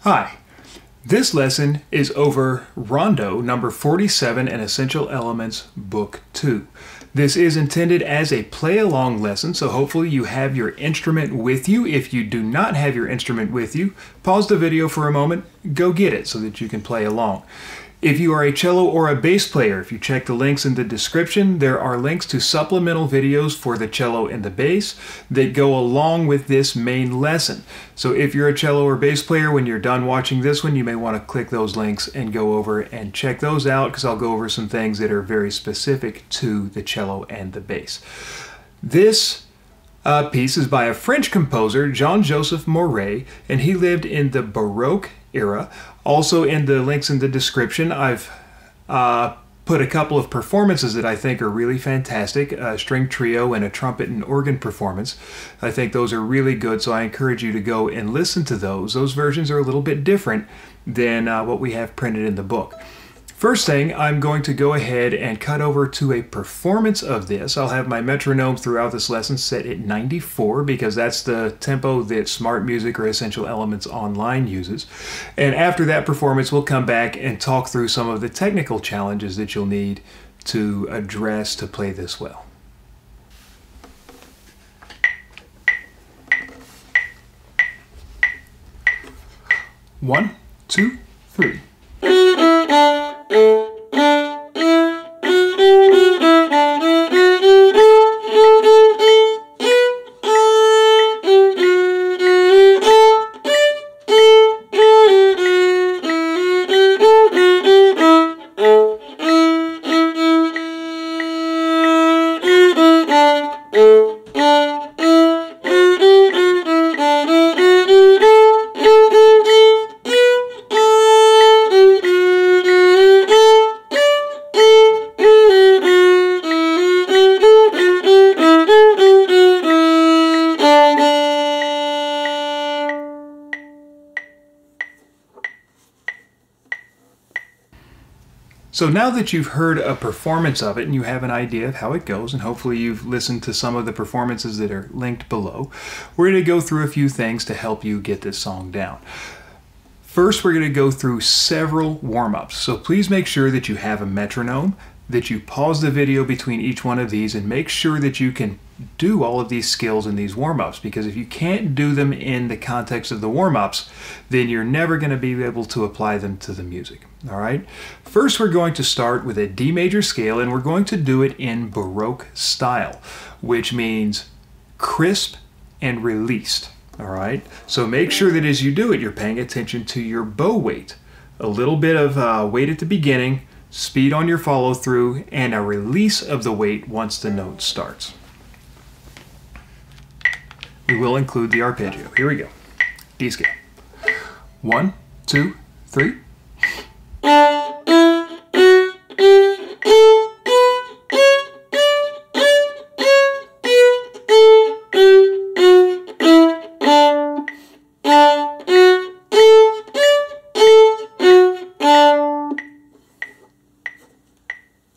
Hi, this lesson is over Rondeau number 47 and Essential Elements Book 2. This is intended as a play-along lesson, so hopefully you have your instrument with you. If you do not have your instrument with you, pause the video for a moment, go get it so that you can play along. If you are a cello or a bass player, if you check the links in the description, there are links to supplemental videos for the cello and the bass that go along with this main lesson. So if you're a cello or bass player, when you're done watching this one, you may want to click those links and go over and check those out, because I'll go over some things that are very specific to the cello and the bass. This piece is by a French composer, Jean-Joseph Mouret, and he lived in the Baroque era. Also in the links in the description, I've put a couple of performances that I think are really fantastic, a string trio and a trumpet and organ performance. I think those are really good, so I encourage you to go and listen to those. Those versions are a little bit different than what we have printed in the book. First thing, I'm going to go ahead and cut over to a performance of this. I'll have my metronome throughout this lesson set at 94 because that's the tempo that Smart Music or Essential Elements Online uses. And after that performance, we'll come back and talk through some of the technical challenges that you'll need to address to play this well. One, two, three. So now that you've heard a performance of it and you have an idea of how it goes, and hopefully you've listened to some of the performances that are linked below, we're going to go through a few things to help you get this song down. First, we're going to go through several warm-ups. So please make sure that you have a metronome, that you pause the video between each one of these, and make sure that you can do all of these skills in these warm-ups, because if you can't do them in the context of the warm-ups, then you're never going to be able to apply them to the music. All right. First, we're going to start with a D major scale, and we're going to do it in Baroque style, which means crisp and released. All right. So make sure that as you do it, you're paying attention to your bow weight. A little bit of weight at the beginning, speed on your follow through, and a release of the weight once the note starts. We will include the arpeggio. Here we go. D scale. 1, 2, 3.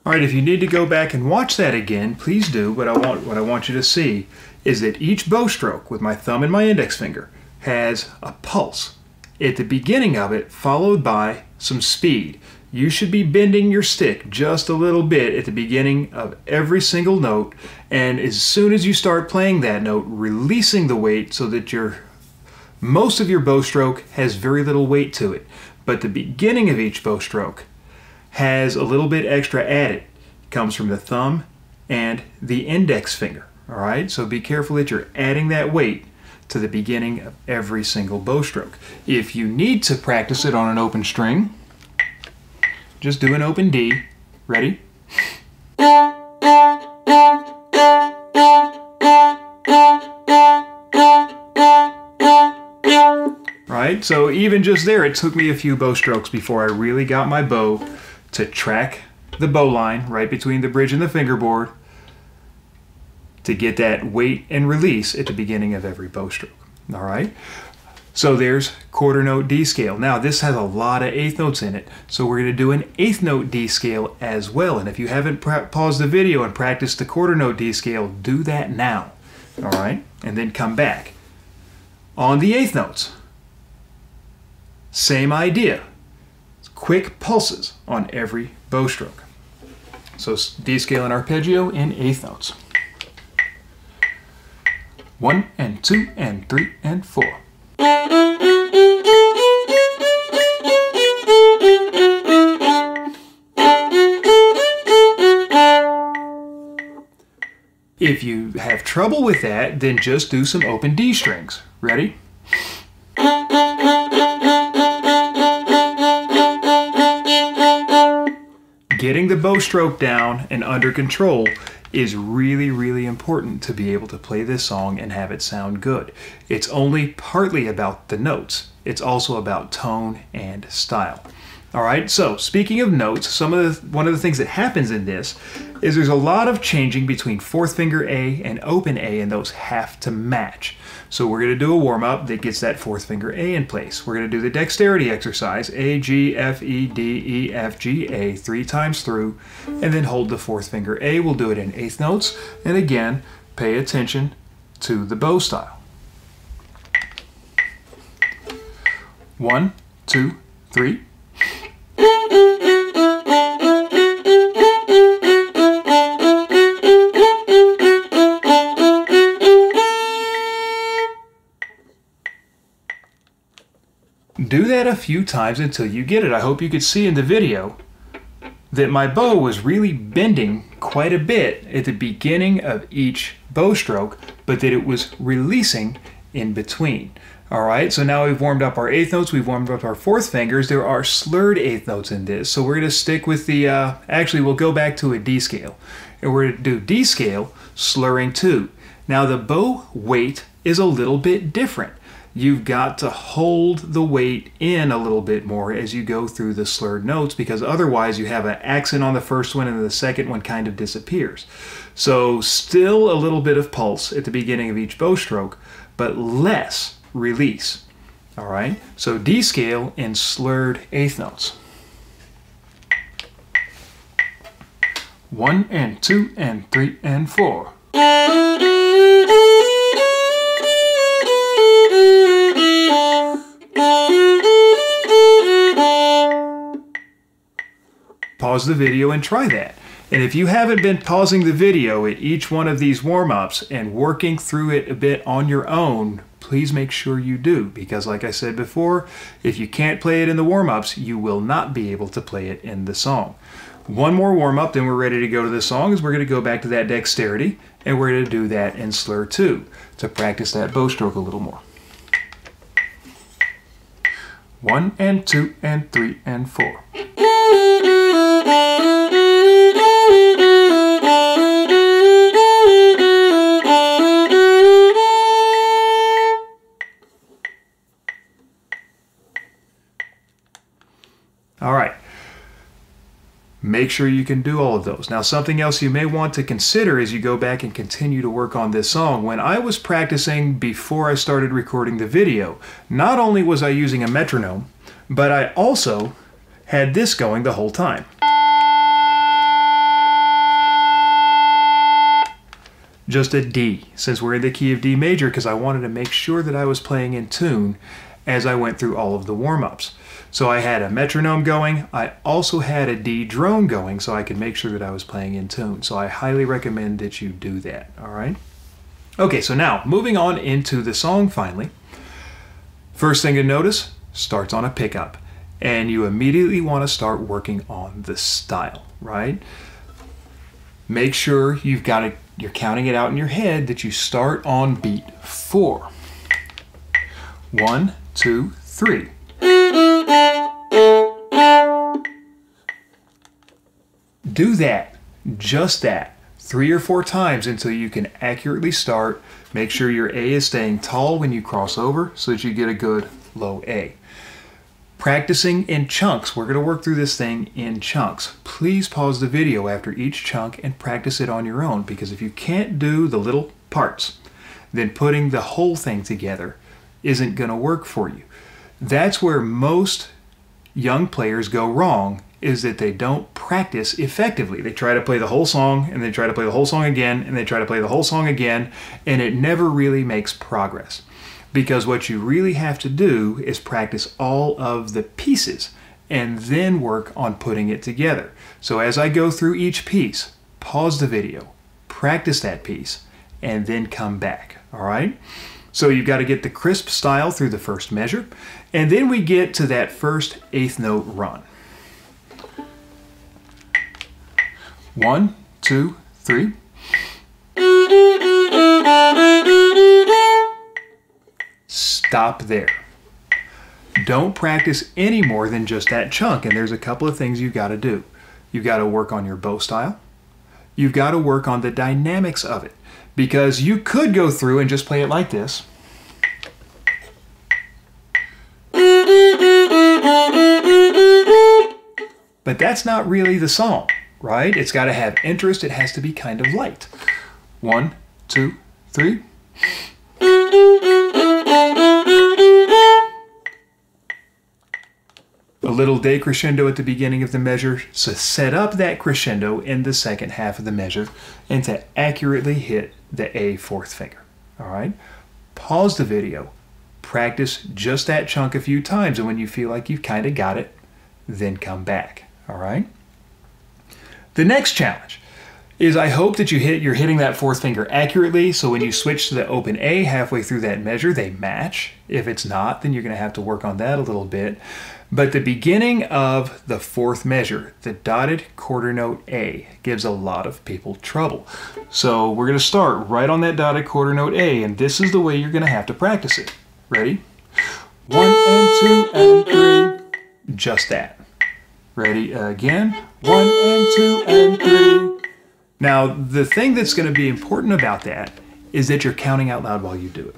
Alright, if you need to go back and watch that again, please do, but what I want you to see is that each bow stroke with my thumb and my index finger has a pulse at the beginning of it, followed by some speed. You should be bending your stick just a little bit at the beginning of every single note, and as soon as you start playing that note, releasing the weight so that most of your bow stroke has very little weight to it, but the beginning of each bow stroke has a little bit extra added. It comes from the thumb and the index finger. All right, so be careful that you're adding that weight to the beginning of every single bow stroke. If you need to practice it on an open string, just do an open D. Ready? Right, so even just there, it took me a few bow strokes before I really got my bow to track the bow line right between the bridge and the fingerboard to get that weight and release at the beginning of every bow stroke. All right, so there's quarter note D scale. Now this has a lot of eighth notes in it, so we're going to do an eighth note D scale as well. And if you haven't paused the video and practiced the quarter note D scale, do that now. All right, and then come back on the eighth notes. Same idea. Quick pulses on every bow stroke. So D scale and arpeggio in eighth notes. 1 and 2 and 3 and 4. If you have trouble with that, then just do some open D strings. Ready? Getting the bow stroke down and under control is really, really important to be able to play this song and have it sound good. It's only partly about the notes. It's also about tone and style. All right, so speaking of notes, one of the things that happens in this is there's a lot of changing between fourth finger A and open A, and those have to match. So we're going to do a warm-up that gets that fourth finger A in place. We're going to do the dexterity exercise, A, G, F, E, D, E, F, G, A, 3 times through, and then hold the fourth finger A. We'll do it in eighth notes, and again, pay attention to the bow style. 1, 2, 3. Do that a few times until you get it. I hope you could see in the video that my bow was really bending quite a bit at the beginning of each bow stroke, but that it was releasing in between. All right, so now we've warmed up our eighth notes, we've warmed up our fourth fingers. There are slurred eighth notes in this, so we're going to stick with the, actually we'll go back to a D scale. And we're going to do D scale, slurring 2. Now the bow weight is a little bit different. You've got to hold the weight in a little bit more as you go through the slurred notes, because otherwise you have an accent on the first one and the second one kind of disappears. So still a little bit of pulse at the beginning of each bow stroke, but less release. All right, so D scale in slurred eighth notes. 1 and 2 and 3 and 4. Pause the video and try that. And if you haven't been pausing the video at each one of these warm-ups and working through it a bit on your own, please make sure you do, because like I said before, if you can't play it in the warm-ups, you will not be able to play it in the song. One more warm-up, then we're ready to go to the song, is we're going to go back to that dexterity, and we're going to do that in slur 2 to practice that bow stroke a little more. 1 and 2 and 3 and 4. All right, make sure you can do all of those. Now, something else you may want to consider as you go back and continue to work on this song, when I was practicing before I started recording the video, not only was I using a metronome, but I also had this going the whole time. Just a D, since we're in the key of D major, because I wanted to make sure that I was playing in tune as I went through all of the warm-ups. So I had a metronome going, I also had a D drone going, so I could make sure that I was playing in tune. So I highly recommend that you do that, all right? Okay, so now, moving on into the song finally. First thing to notice, starts on a pickup. And you immediately want to start working on the style, right? Make sure you're counting it out in your head that you start on beat 4. 1, 2, 3. Do that, just that, 3 or 4 times until you can accurately start. Make sure your A is staying tall when you cross over so that you get a good low A. Practicing in chunks. We're going to work through this thing in chunks. Please pause the video after each chunk and practice it on your own, because if you can't do the little parts, then putting the whole thing together isn't going to work for you. That's where most young players go wrong, is that they don't practice effectively. They try to play the whole song, and they try to play the whole song again, and they try to play the whole song again, and it never really makes progress. because what you really have to do is practice all of the pieces and then work on putting it together. So as I go through each piece, pause the video, practice that piece, and then come back, all right? So you've got to get the crisp style through the first measure, and then we get to that first eighth note run. 1, 2, 3. Stop there. Don't practice any more than just that chunk, and there's a couple of things you've got to do. You've got to work on your bow style. You've got to work on the dynamics of it, because you could go through and just play it like this. But that's not really the song, right? It's got to have interest. It has to be kind of light. 1, 2, 3. A little decrescendo at the beginning of the measure to set up that crescendo in the second half of the measure and to accurately hit the A fourth finger. All right? Pause the video. Practice just that chunk a few times, and when you feel like you've kind of got it, then come back. All right? The next challenge is I hope that you're hitting that fourth finger accurately, so when you switch to the open A halfway through that measure, they match. If it's not, then you're going to have to work on that a little bit. But the beginning of the fourth measure, the dotted quarter note A, gives a lot of people trouble. So we're going to start right on that dotted quarter note A, and this is the way you're going to have to practice it. Ready? 1 and 2 and 3. Just that. Ready again? 1 and 2 and 3. Now, the thing that's going to be important about that is that you're counting out loud while you do it.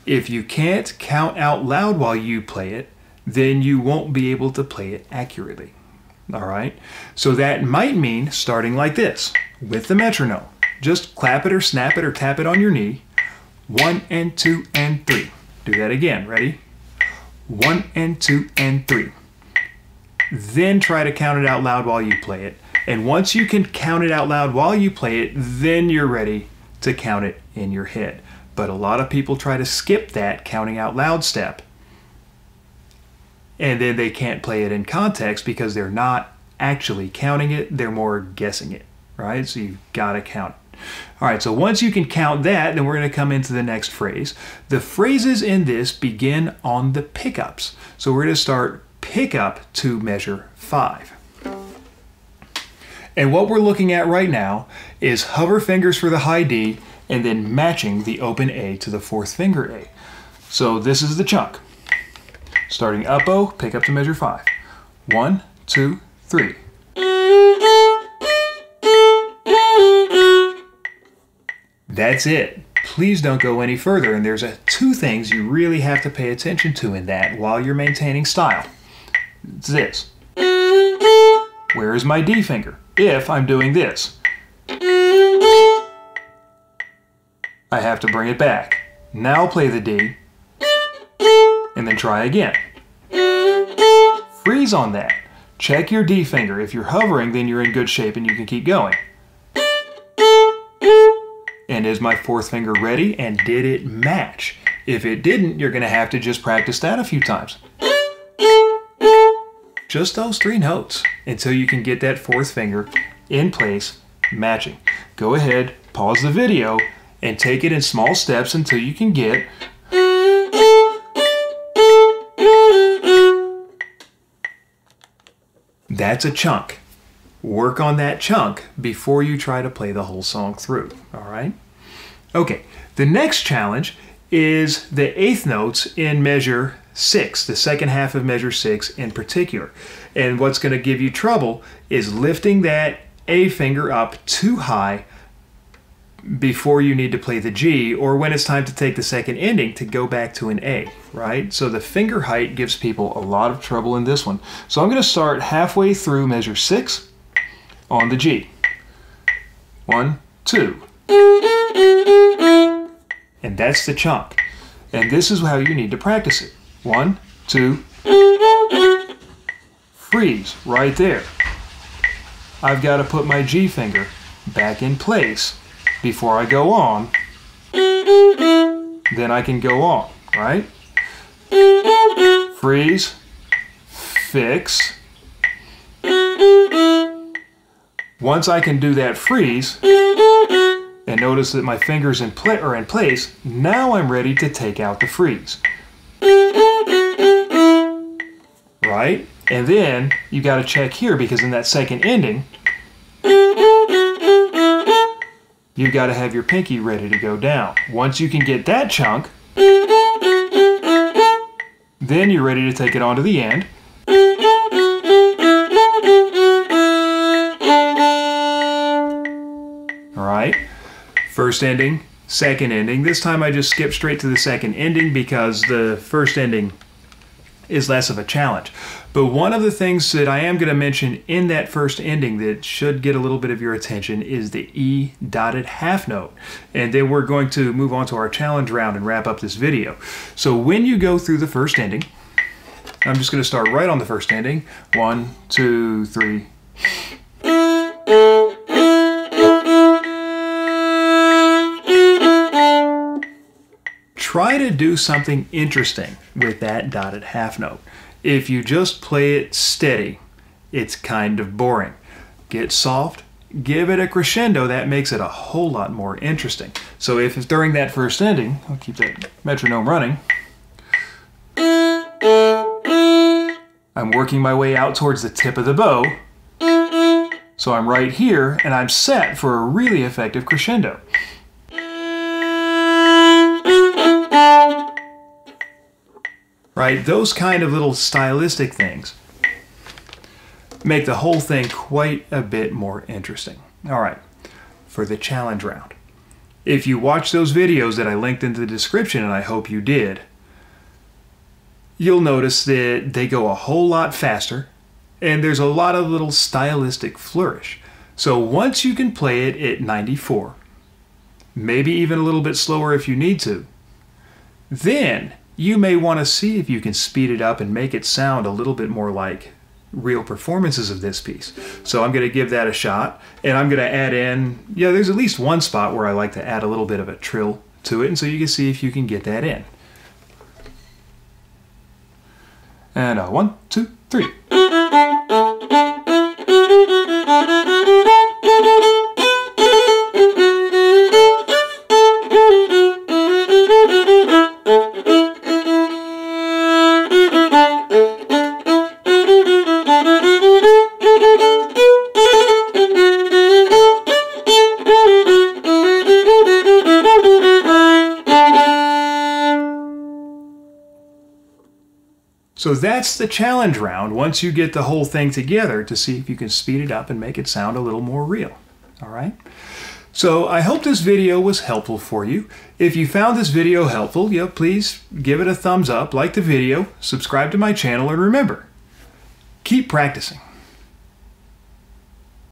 If you can't count out loud while you play it, then you won't be able to play it accurately. All right? So that might mean starting like this with the metronome. Just clap it or snap it or tap it on your knee. 1 and 2 and 3. Do that again. Ready? 1 and 2 and 3. Then try to count it out loud while you play it. And once you can count it out loud while you play it, then you're ready to count it in your head. But a lot of people try to skip that counting out loud step, and then they can't play it in context because they're not actually counting it, they're more guessing it, right? So you've got to count it. All right, so once you can count that, then we're going to come into the next phrase. The phrases in this begin on the pickups. So we're going to start pickup to measure 5. And what we're looking at right now is hover fingers for the high D and then matching the open A to the fourth finger A. So this is the chunk. Starting up O, pick up to measure 5. 1, 2, 3. That's it. Please don't go any further, and there's two things you really have to pay attention to in that while you're maintaining style. It's this. Where is my D finger? If I'm doing this, I have to bring it back. Now play the D, and then try again. Freeze on that. Check your D finger. If you're hovering, then you're in good shape and you can keep going. And is my fourth finger ready? And did it match? If it didn't, you're going to have to just practice that a few times. Just those 3 notes until you can get that fourth finger in place, matching. Go ahead, pause the video, and take it in small steps until you can get that's a chunk. Work on that chunk before you try to play the whole song through, all right? Okay, the next challenge is the 8th notes in measure 6, the second half of measure 6 in particular. And what's going to give you trouble is lifting that A finger up too high before you need to play the G, or when it's time to take the second ending to go back to an A, right? So the finger height gives people a lot of trouble in this one. So I'm going to start halfway through measure 6 on the G. 1, 2. And that's the chunk. And this is how you need to practice it. 1, 2. Freeze right there. I've got to put my G finger back in place before I go on. Then I can go on. right? Freeze, fix. Once I can do that freeze, and notice that my fingers are in place, now I'm ready to take out the freeze. Right? And then you got to check here, because in that second ending, you've got to have your pinky ready to go down. Once you can get that chunk, then you're ready to take it on to the end. All right, first ending, second ending. This time I just skipped straight to the second ending because the first ending is less of a challenge. But one of the things that I am going to mention in that first ending that should get a little bit of your attention is the E dotted half note. And then we're going to move on to our challenge round and wrap up this video. So when you go through the first ending, I'm just going to start right on the first ending. 1, 2, 3. Try to do something interesting with that dotted half note. If you just play it steady, it's kind of boring. Get soft, give it a crescendo, that makes it a whole lot more interesting. So if during that first ending, I'll keep that metronome running, I'm working my way out towards the tip of the bow, so I'm right here and I'm set for a really effective crescendo. Right, those kind of little stylistic things make the whole thing quite a bit more interesting. All right, for the challenge round. If you watch those videos that I linked into the description, and I hope you did, you'll notice that they go a whole lot faster, and there's a lot of little stylistic flourish. So once you can play it at 94, maybe even a little bit slower if you need to, then you may want to see if you can speed it up and make it sound a little bit more like real performances of this piece. So I'm going to give that a shot, and I'm going to add in, there's at least one spot where I like to add a little bit of a trill to it, and so you can see if you can get that in. And 1, 2, 3. So that's the challenge round once you get the whole thing together to see if you can speed it up and make it sound a little more real. All right? So I hope this video was helpful for you. If you found this video helpful, please give it a thumbs up, like the video, subscribe to my channel, and remember, keep practicing.